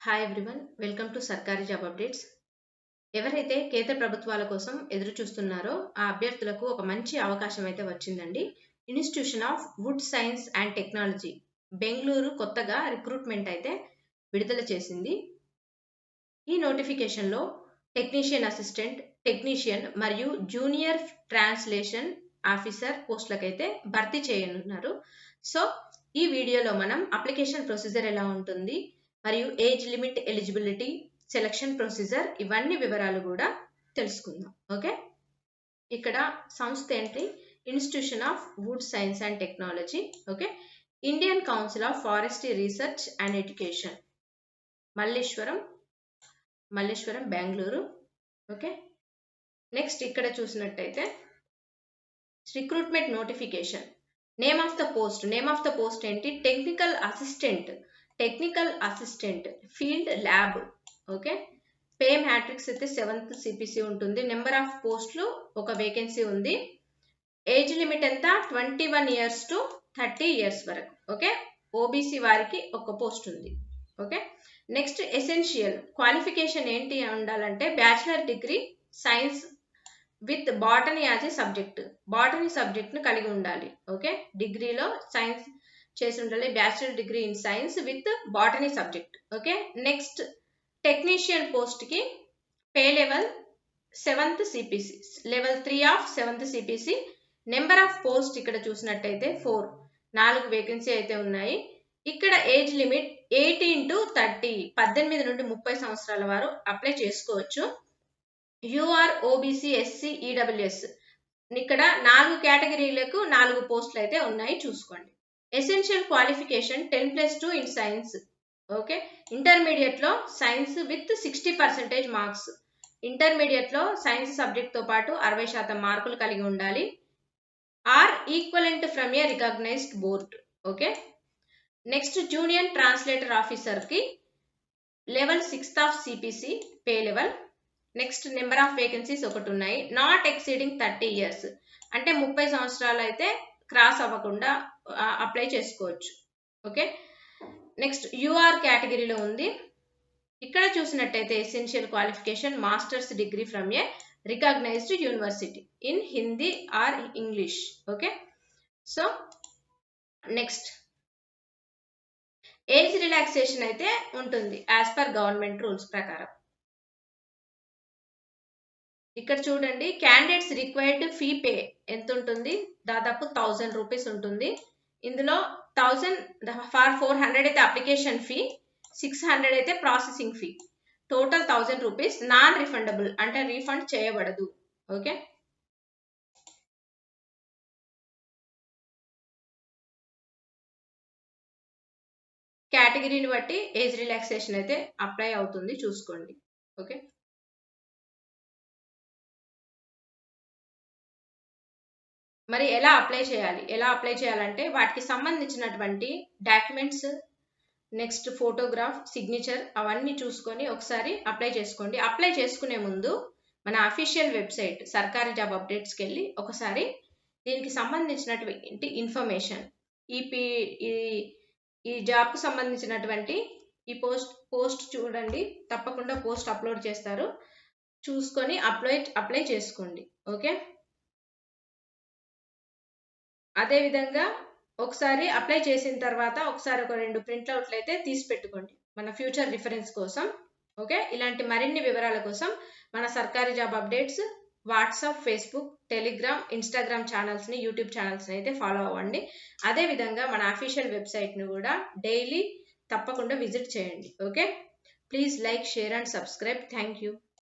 Hi everyone, welcome to సర్కారీ job updates. ఎవరైతే కేంద్ర ప్రభుత్వాల కోసం ఎదురు చూస్తున్నారో ఆ అభ్యర్థులకు ఒక మంచి అవకాశం అయితే వచ్చిందండి. Institution of wood science and technology Bengaluru కొత్తగా రిక్రూట్మెంట్ అయితే విడుదల చేసింది. ఈ నోటిఫికేషన్లో టెక్నీషియన్ అసిస్టెంట్, టెక్నీషియన్ మరియు జూనియర్ ట్రాన్స్లేషన్ ఆఫీసర్ పోస్టులకైతే భర్తీ చేయనున్నారు. సో ఈ వీడియోలో మనం అప్లికేషన్ ప్రొసీజర్ ఎలా ఉంటుంది మరియు age limit, eligibility, selection procedure ఇవన్నీ వివరాలు కూడా తెలుసుకుందాం. ఓకే, ఇక్కడ సంస్థ ఏంటి? Institution of wood science and technology. Okay, Indian council of forestry research and education, Malleswaram Bengaluru. Okay, next ఇక్కడ చూసినట్టయితే recruitment notification, name of the post ఏంటి? Technical assistant field lab. Okay, pay matrix అయితే 7th CPC ఉంటుంది. Number of పోస్టులు ఒక vacancy ఉంది. Age limit ఎంత? 21 years to 30 years వరకు. ఓకే, ఓబీసీ వారికి ఒక పోస్ట్ ఉంది. ఓకే, నెక్స్ట్ ఎసెన్షియల్ క్వాలిఫికేషన్ ఏంటి ఉండాలంటే bachelor degree science with botany as a subject. Botany subject ను కలిగి ఉండాలి. ఓకే, డిగ్రీలో సైన్స్ చేసి ఉండాలి. Bachelor degree in science with botany subject. Okay, next technician post కి pay level 7th CPC, level 3 of 7th CPC. Number of post ఇక్కడ చూసినట్టయితే 4 vacancy అయితే ఉన్నాయి. ఇక్కడ ఏజ్ లిమిట్ 18 to 30, 18 నుండి 30 సంవత్సరాల వారు అప్లై చేసుకోవచ్చు. యూఆర్, ఓబీసీ, ఎస్సీ, ఈడబ్ల్యూఎస్ ఇక్కడ 4 కేటగిరీలకు 4 పోస్టులు అయితే ఉన్నాయి, చూసుకోండి. Essential qualification 10+2 in science. Okay, intermediate లో సైన్స్ విత్ 60% మార్క్స్. ఇంటర్మీడియట్ లో సైన్స్ సబ్జెక్ట్ తో పాటు 60% మార్కులు కలిగి ఉండాలి. Or equivalent from a recognized board. Okay, next junior translator officer కి level 6th of CPC pay level. Next number of vacancies ఒకటి ఉన్నాయి. నాట్ ఎక్సీడింగ్ 30 years, అంటే 30 సంవత్సరాలు అయితే క్రాస్ అవ్వకుండా అప్లై చేసుకోవచ్చు. ఓకే, నెక్స్ట్ యూఆర్ కేటగిరీలో ఉంది. ఇక్కడ చూసినట్టయితే essential qualification masters degree from a recognized university in Hindi or English. Okay, so next age relaxation అయితే ఉంటుంది యాజ్ పర్ గవర్నమెంట్ రూల్స్ ప్రకారం. ఇక్కడ చూడండి, క్యాండిడేట్స్ రిక్వైర్డ్ ఫీ పే ఎంత ఉంటుంది? దాదాపు 1000 రూపీస్ ఉంటుంది. ఇందులో 1000 ఫర్ 400 అయితే అప్లికేషన్ ఫీ, 600 అయితే processing fee. Total 1000 rupees. Non refundable, అంటే రీఫండ్ చేయబడదు. ఓకే, కేటగిరీని బట్టి ఏజ్ రిలాక్సేషన్ అయితే అప్లై అవుతుంది, చూసుకోండి. ఓకే, మరి ఎలా అప్లై చేయాలంటే వాటికి సంబంధించినటువంటి డాక్యుమెంట్స్, నెక్స్ట్ ఫోటోగ్రాఫ్, సిగ్నేచర్ అవన్నీ చూసుకొని ఒకసారి అప్లై చేసుకోండి. అప్లై చేసుకునే ముందు మన అఫీషియల్ వెబ్సైట్ సర్కారీ జాబ్ అప్డేట్స్కి వెళ్ళి ఒకసారి దీనికి సంబంధించినటువంటి ఇన్ఫర్మేషన్, ఈ జాబ్కు సంబంధించినటువంటి ఈ పోస్ట్ చూడండి. తప్పకుండా పోస్ట్ అప్లోడ్ చేస్తారు, చూసుకొని అప్లై చేసుకోండి. ఓకే, అదే విధంగా ఒకసారి అప్లై చేసిన తర్వాత ఒకసారి ఒక 2 ప్రింట్అవుట్లు అయితే తీసి పెట్టుకోండి మన ఫ్యూచర్ రిఫరెన్స్ కోసం. ఓకే, ఇలాంటి మరిన్ని వివరాల కోసం మన సర్కారీ job updates WhatsApp, Facebook, Telegram, Instagram channels ని, యూట్యూబ్ ఛానల్స్ ని అయితే ఫాలో అవ్వండి. అదే విధంగా మన అఫీషియల్ వెబ్సైట్ ని కూడా డైలీ తప్పకుండా విజిట్ చేయండి. Okay, please like, share and subscribe. Thank you.